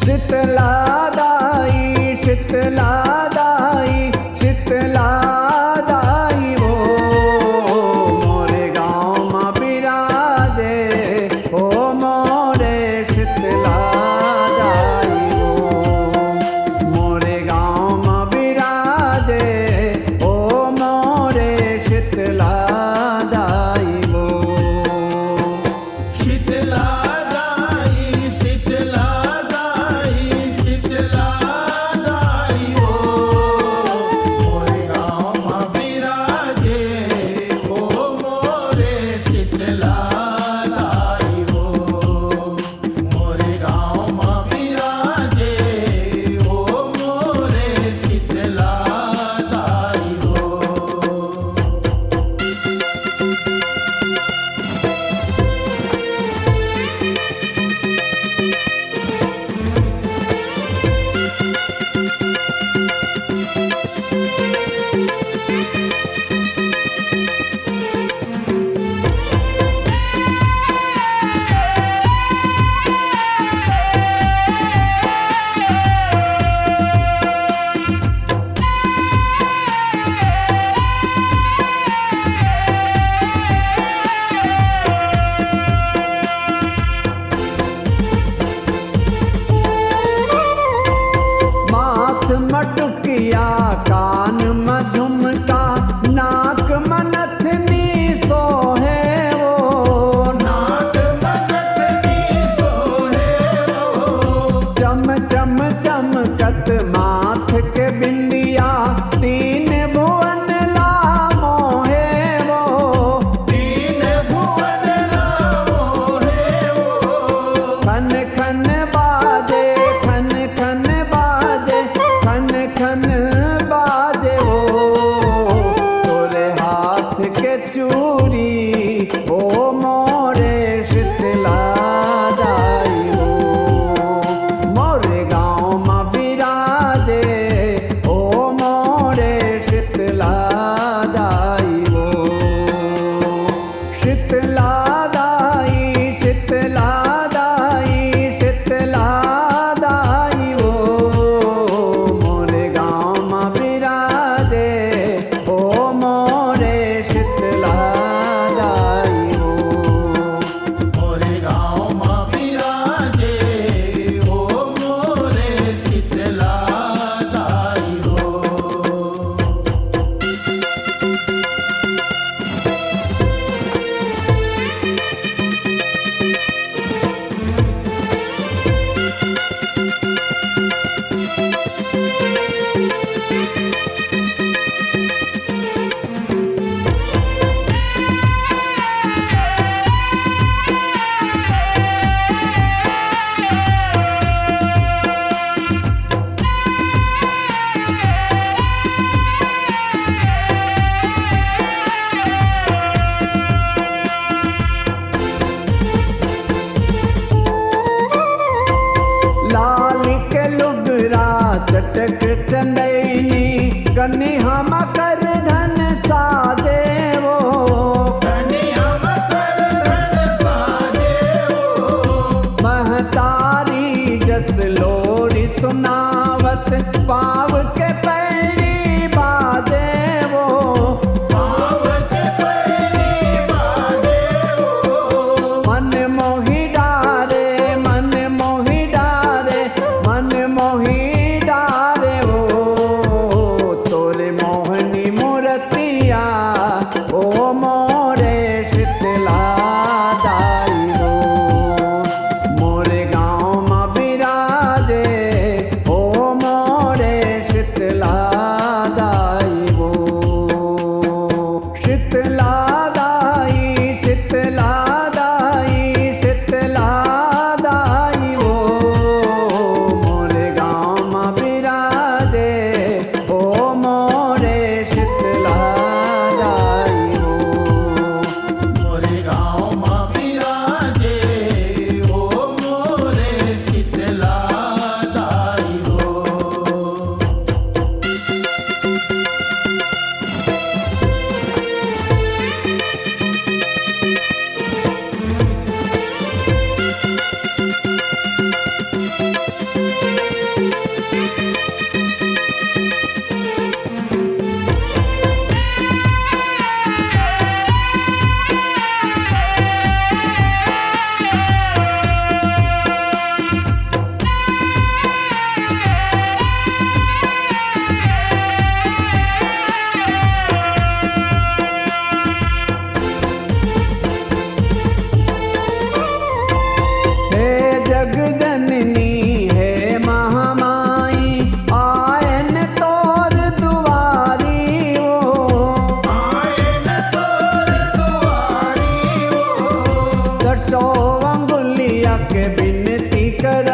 शीतला दाई शीतला दाई शीतला दाई वो मोरे गाँव में बिराजे ओ मोरे शीतला दाई वो मोरे गाँव में बिराजे ओ मोरे शीतला दाई वो शीतला दाई शीतला दाई शीतला दाई वो मोरे गाँव में बिराजे ओ मोरे शीतला दाई वो मोरे गाँव में बिराजे ओ मोरे शीतला दाई वो। माथ मटुकिया कान में झुमका नाक में नथनी सोहे वो नाक मनतनी सोहे वो चम चम चमकत माथ के बिंदिया तीन भुवन ला मोहे वो तीन भुवन लावो है वो खन खन बाजे खन खन बाजे खन खन बाजे वो तोरे हाथ के चूड़ी ओ मोरे शीतला दाई वो मोरे गाँव में बिराजे ओ मोरे शीतला दाई वो शीतला दाई शीतला दाई शीतला दाई वो मोरे गाँव में बिराजे ओ मोरे शीतला दाई वो मोरे गाँव में बिराजे ओ मोरे शीतला दाई वो। लाल के लुगरा चटक चंदैनी कन्नी हम कर धन साजे वो कन्या मकर धन साजे वो महतारी जस लोरी सुनावत पाव के पैरी बाजे वो पाव के पैरी बाजे वो मन मोही डारे मन मोही डारे मन मोही डारे वो तोरे के बिनती कर